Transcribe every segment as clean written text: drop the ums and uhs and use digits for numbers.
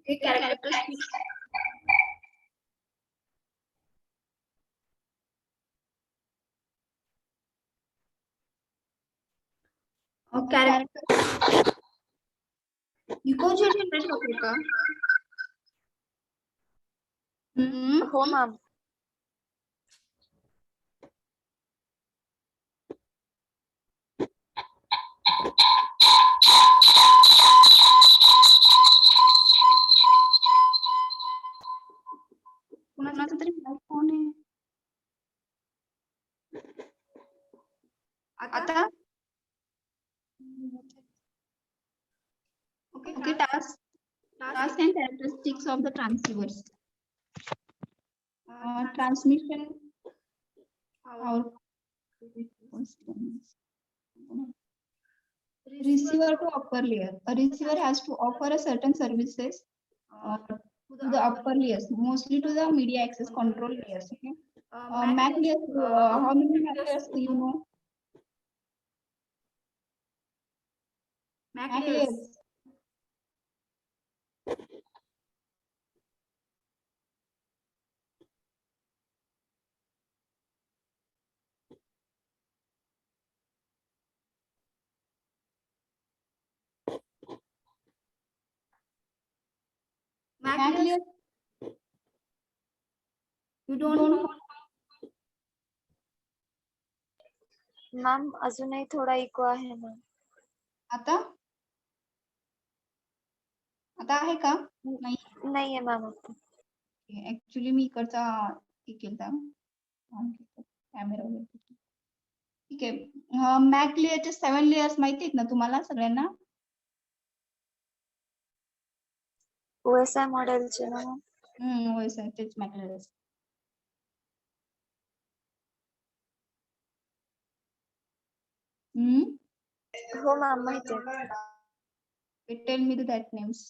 Okay, characteristics. character. Echo generate होते का? हो मॅम. कोणाचा तरी फोन आहे. आता okay, task and characteristics of the transceivers. Transmission or receiver to upper layer. A receiver has to offer a certain services to the upper layers, mostly to the media access control layers. Okay. MAC layers. How many MAC layers do you know? MAC layers. MAC layers. You don't know? Ma'am अजूनही थोडा eco आहे ma'am. आता आता आहे का? नाही. नाहीये ma'am आता. ऍक्च्युली मी इकडचा केलता कॅमेरा वगैरे. ठीक आहे. मॅक लेअरचे 7 लेयर्स माहिती आहेत ना तुम्हाला सगळ्यांना? OSI मॉडेलचे ना मॅम. OSI तेच मॅक लेयर्स. हो मॅम माहिती आहे. Tell me that names.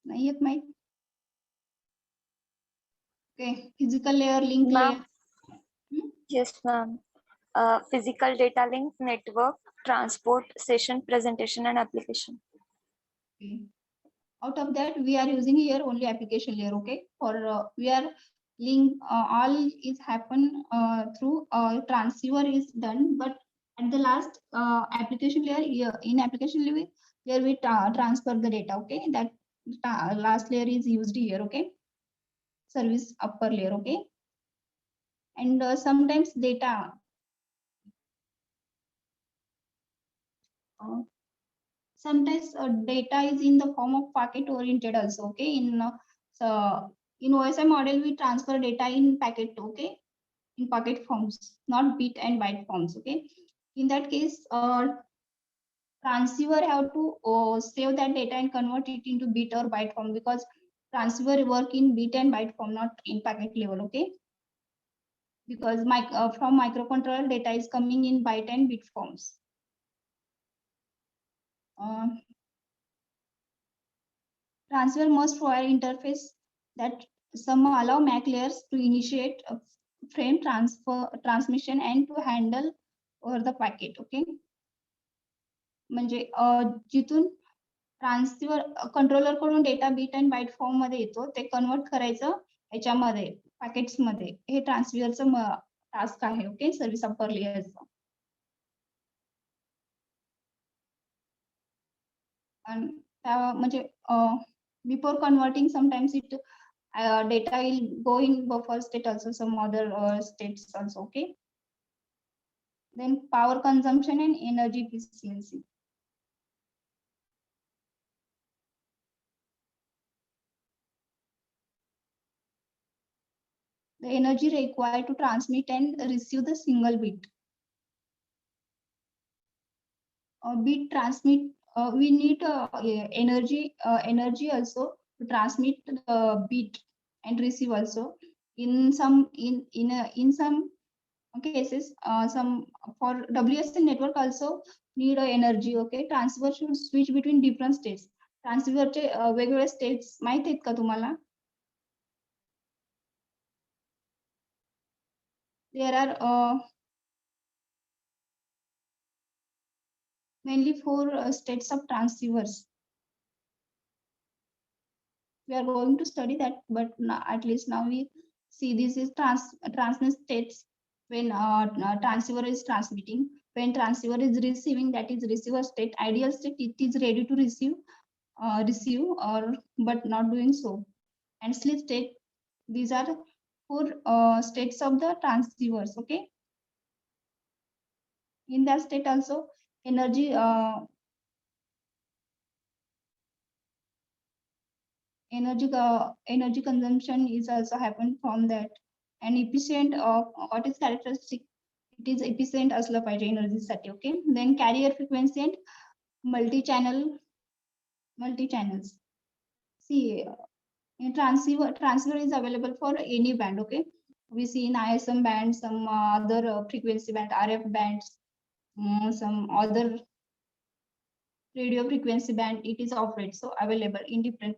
नाही येत माहित. Okay, physical layer, link layer. Yes ma'am. Physical data link, network, transport, session, presentation and application. Okay. Out of that, we are using here only application layer. Okay, for we are link all is happen through transceiver is done, but at the last application layer here in application layer here we transfer the data. Okay, that last layer is used here. Okay, service upper layer. Okay, and sometimes data. Sometimes data is in the form of packet oriented also. Okay, in OSI model we transfer data in packet. Okay, in packet forms, not bit and byte forms. Okay, in that case transceiver have to save that data and convert it into bit or byte form, because transceiver work in bit and byte form, not in packet level. Okay, because from microcontroller data is coming in byte and bit forms. Transceiver must provide interface that some allow MAC layers to initiate a frame transmission and to handle over the packet. Okay, म्हणजे जिथून transceiver controller कडून data bit and byte form मध्ये येतो, ते convert करायचं याच्यामध्ये packets मध्ये. हे ट्रान्सफरचं टास्क आहे. ओके, सर्व्हिस अपर लेयरचं. म्हणजे before converting, sometimes it data will go in buffer state also, some other states also. Okay, then power consumption and energy efficiency. The energy required to transmit and receive the single bit. Bit transmit, we need energy also to transmit the beat and receive also. In some cases, some for WSN network also need energy. Okay, transceiver should switch between different states. ट्रान्सिव्हरचे वेगवेगळे states माहित आहेत का तुम्हाला? There are mainly 4 states of transceivers. We are going to study that, but at least now we see this is transmit states when transceiver is transmitting. When transceiver is receiving, that is receiver state. Ideal state, it is ready to receive or but not doing so. And sleep state, these are 4 states of the transceivers. Okay. In that state also, energy energy consumption is also happen from that. And efficient of what is characteristic, it is efficient असलं पाहिजे energy साठी. Okay. Then carrier frequency and multi-channels. See, transceiver is available for any band. Okay. We see in ISM band, some other frequency band, RF bands, some other radio frequency band, it is offered, so available in different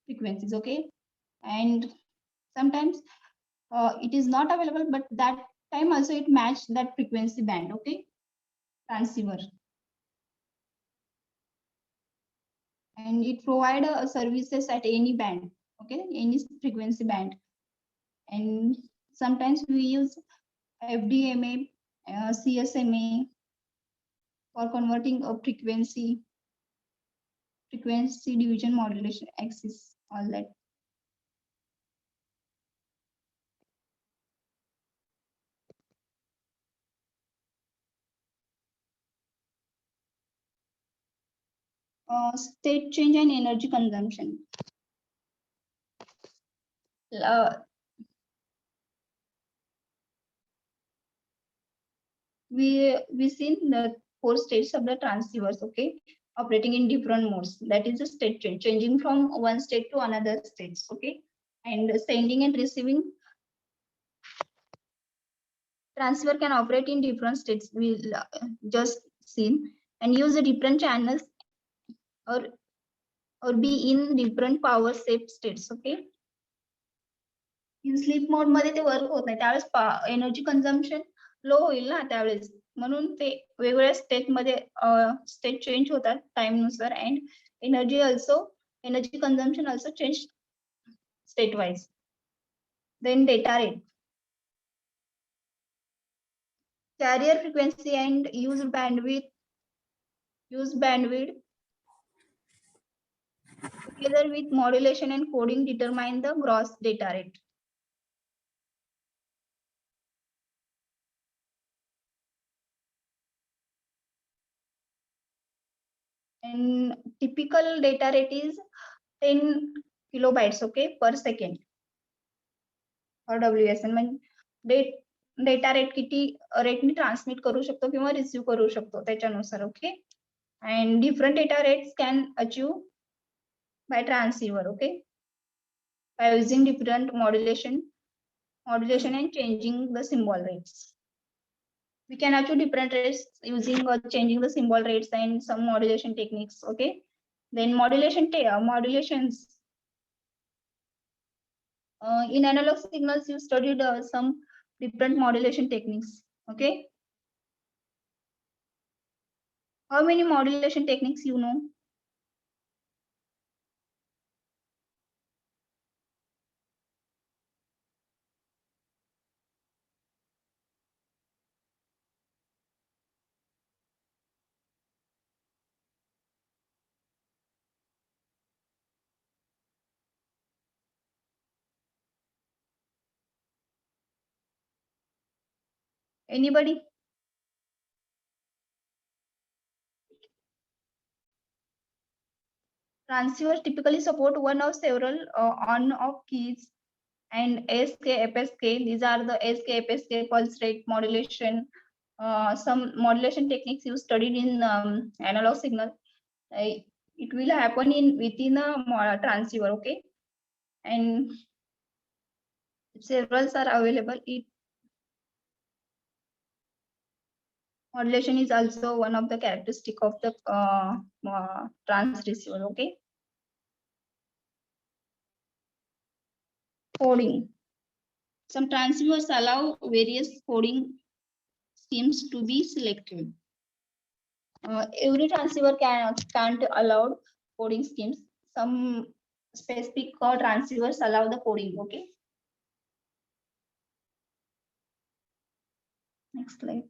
frequencies. Okay. And sometimes it is not available, but that time also it matched that frequency band. Okay. Transceiver, and it provide services at any band. Okay, any frequency band. And sometimes we use FDMA, CSMA for converting a frequency division modulation axis, all that. State change and energy consumption. We seen the 4 states of the transceivers. Okay, operating in different modes. That is a state change, changing from one state to another states. Okay, and sending and receiving. Transceiver can operate in different states. We just seen, and use the different channels or be in different power safe states. Okay. In sleep mode मध्ये ते work होत नाही, त्यावेळेस energy consumption लो होईल ना, त्यावेळेस म्हणून ते वेगवेगळ्या स्टेट मध्ये स्टेट चेंज होतात टाइम नुसार. And energy consumption also change state wise. Then data rate, carrier frequency and use bandwidth together with modulation and coding determine the gross data rate. And typical data rate is 10 kilobytes, okay, per second for WSN. म्हणजे data rate किती रेटनी transmit करू शकतो किंवा receive करू शकतो त्याच्यानुसार. Okay. And different data rates can achieve by transceiver. Okay, by using different modulation and changing the symbol rates. We can achieve different rates using changing the symbol rates and some modulation techniques. Okay, then modulations. In analog signals, you studied some different modulation techniques. Okay, how many modulation techniques you know? Anybody? Transceivers typically support one of several on-off keys and SK, FSK. These are the SK, FSK, pulse rate modulation. Some modulation techniques you studied in analog signal. It will happen within a transceiver, okay? And several are available. Modulation is also one of the characteristic of the trans receiver, okay? Coding. Some transceivers allow various coding schemes to be selected. Every transceiver can't allow coding schemes. Some specific transceivers allow the coding, okay? Next slide.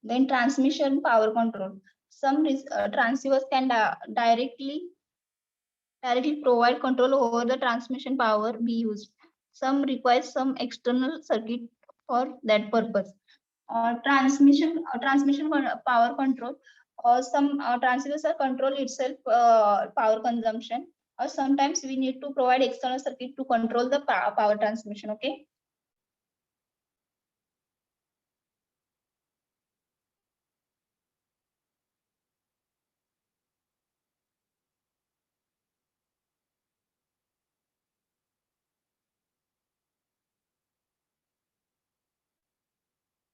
Then transmission power control. Some transceivers can directly provide control over the transmission power be used. Some require some external circuit for that purpose. Transmission power control, or some transceivers are control itself power consumption, or sometimes we need to provide external circuit to control the power transmission, okay?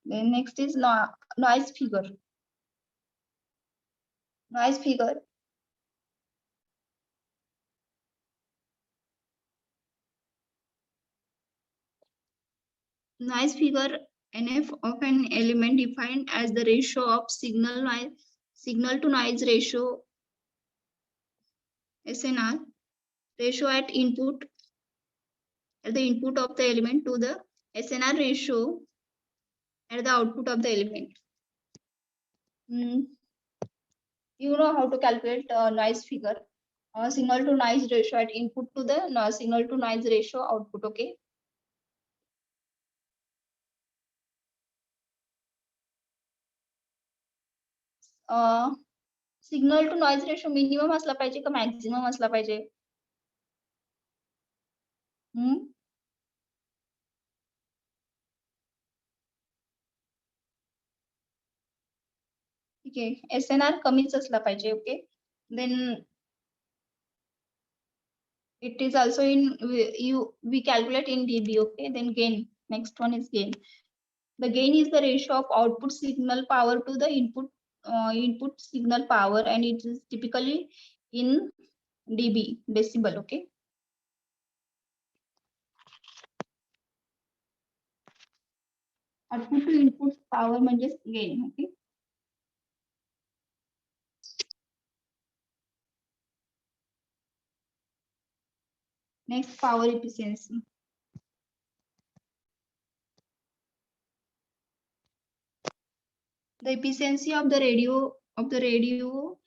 Then next is noise figure. Noise figure. Noise figure NF of an element defined as the ratio of signal to noise ratio SNR ratio at the input of the element to the SNR ratio at the output of the element. You know how to calculate noise figure. Signal to noise ratio at input to the signal to noise ratio output, okay? Signal to noise ratio minimum असला पाहिजे का maximum असला पाहिजे? ठीक आहे, SNR कमीच असला पाहिजे, okay? Then it is also in we calculate in dB, okay? Then gain, next one is gain. The gain is the ratio of output signal power to the input signal power, and it is typically in dB, decibel, okay? Output to input power म्हणजेच gain, okay? Next, power efficiency. The efficiency of the radio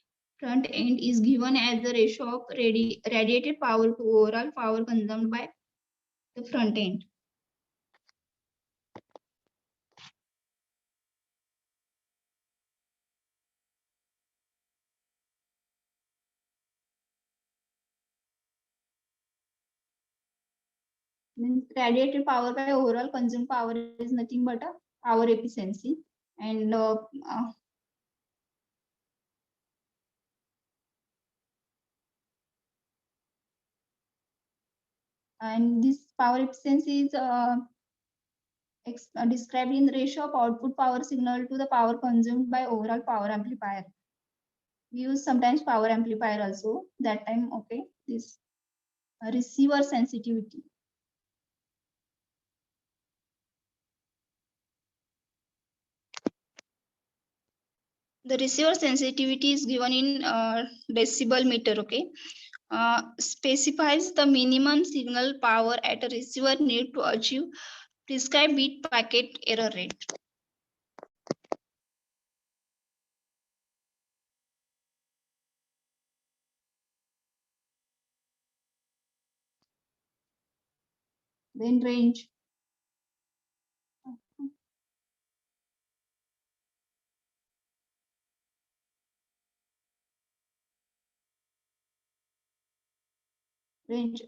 front end is given as the ratio of radiated power to overall power consumed by the front end. Means radiated power by overall consumed power is nothing but a power efficiency, and this power efficiency is described in the ratio of output power signal to the power consumed by overall power amplifier. We use sometimes power amplifier also that time, okay? This receiver sensitivity. The receiver sensitivity is given in decibel meter, okay? Specifies the minimum signal power at a receiver need to achieve prescribed bit packet error rate. Then range. Range.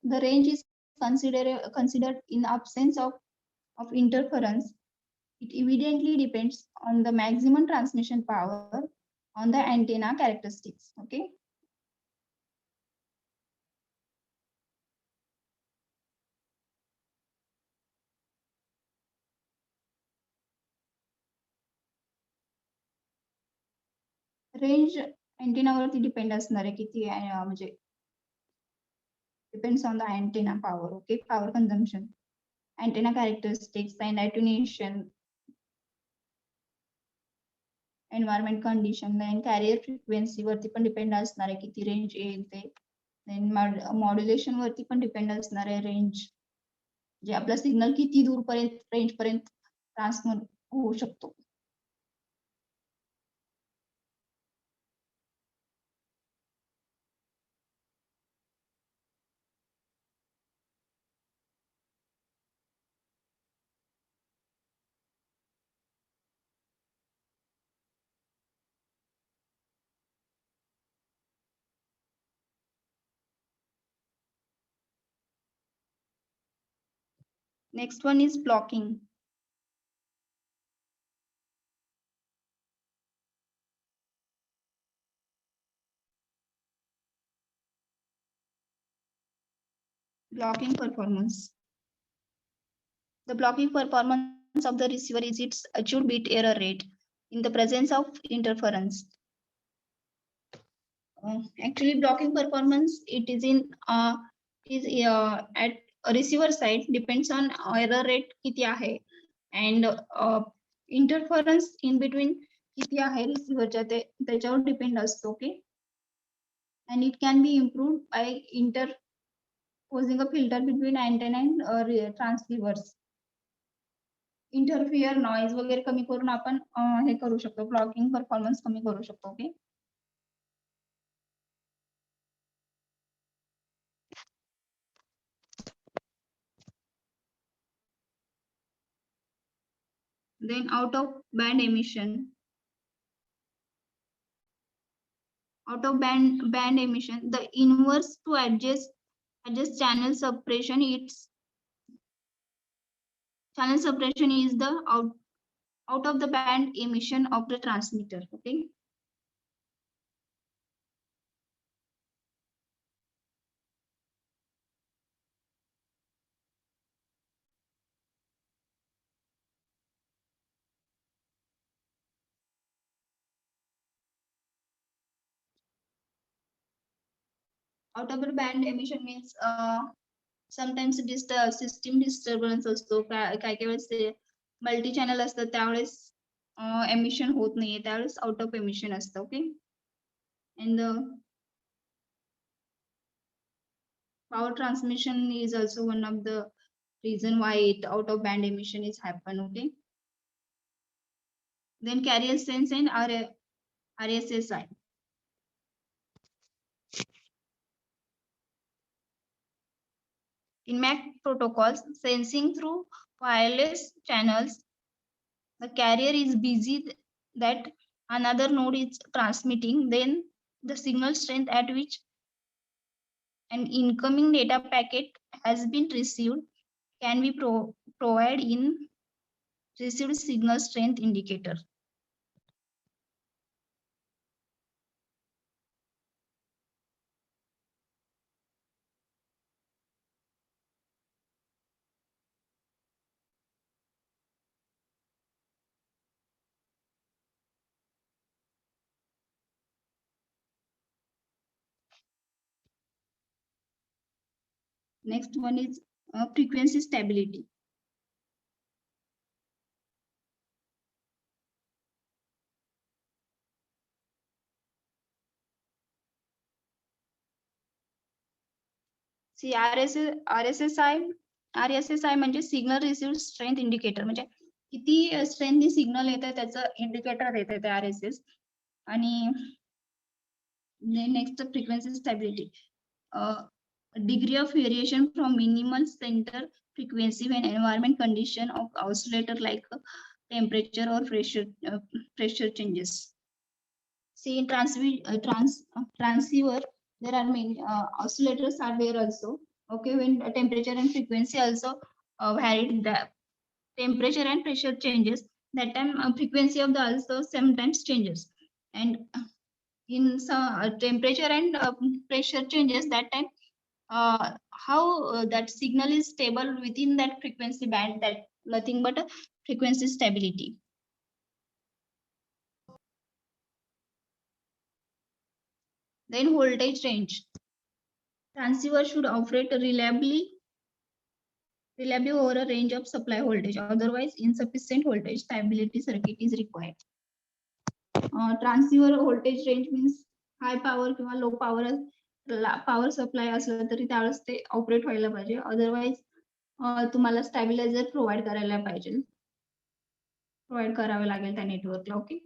The range is considered in absence of interference. It evidently depends on the maximum transmission power on the antenna characteristics. Okay. Range अँटेनावरती depend असणार आहे किती म्हणजे depends on the antenna power. Okay, power consumption, antenna characteristics and attenuation, environment condition, then carrier frequency वरती पण depend असणार आहे किती रेंज येईल ते. then मॉड्युलेशन वरती पण डिपेंड असणार आहे रेंज, जे आपला सिग्नल किती दूर पर्यंत रेंज पर्यंत ट्रान्सफर होऊ शकतो. Next one is blocking. Blocking performance. The blocking performance of the receiver is its achieved bit error rate in the presence of interference. Actually, blocking performance, it is in at a receiver side depends on error rate किती आहे and interference in between किती आहे receiverच्या त्याच्यावर depend असतो. Okay, and it can be improved by interposing a filter between antenna and transceivers. Interfere noise वगैरे कमी करून आपण हे करू शकतो, ब्लॉकिंग परफॉर्मन्स कमी करू शकतो. Okay, then out of band emission. Out of band emission, the inverse to adjust channel suppression, its channel suppression is the out of the band emission of the transmitter. Okay, out of the band emission means sometimes system disturbance असतो, काय वेळेस ते multi channel असतं त्यावेळेस emission होत नाहीये, त्यावेळेस out of emission असतं. Okay, and the power transmission is also one of the reason why it out of band emission is happen. Okay, then carrier sense and RSSI. In MAC protocols, sensing through wireless channels, the carrier is busy that another node is transmitting, then the signal strength at which an incoming data packet has been received can be provided in received signal strength indicator. Next one is frequency stability. See, RSSI म्हणजे signal received strength indicator, म्हणजे किती स्ट्रेंथनी signal येत आहे त्याचं indicator येत आहे ते RSS. आणि next frequency stability, degree of variation from minimal center frequency when environment condition of oscillator like temperature or pressure changes. See, in transceiver there are many oscillators are there also, Okay, when the temperature and frequency also varied, the temperature and pressure changes, that time frequency of the also sometimes changes. And in some temperature and pressure changes, that time how that signal is stable within that frequency band, that nothing but a frequency stability. Then voltage range. Transceiver should operate reliably over a range of supply voltage. Otherwise, insufficient voltage stability circuit is required. Transceiver voltage range means high power किंवा low power supply असलं तरी त्यावेळेस ते operate व्हायला पाहिजे. Otherwise तुम्हाला stabiliser provide करायला पाहिजे, प्रोव्हाइड करावे लागेल त्या नेटवर्कला. Okay.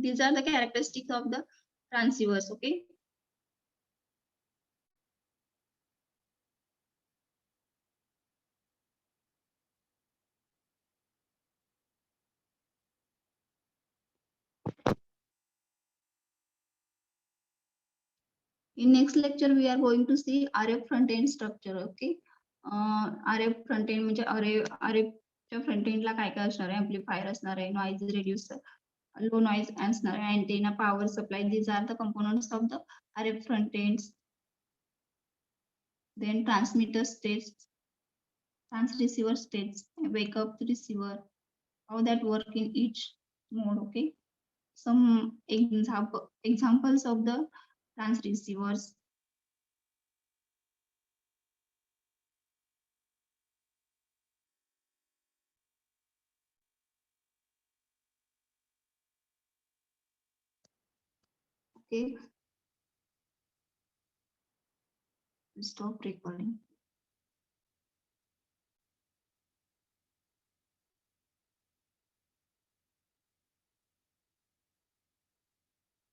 These are the characteristics of the transceivers. Okay. In next lecture, we are going to see RF front end structure. Okay. RF front end म्हणजे RF च्या फ्रंट एंडला काय काय असणार आहे, एम्प्लिफायर असणार आहे, नॉइज रिड्यूसर, लो नॉइज असणार आहे, antenna, power supply. These are the components of the RF front ends. Then transmitter states, transceiver states, wake up the receiver, how that work in each mode. Okay. Some examples of the transceivers. Okay. Stop recording.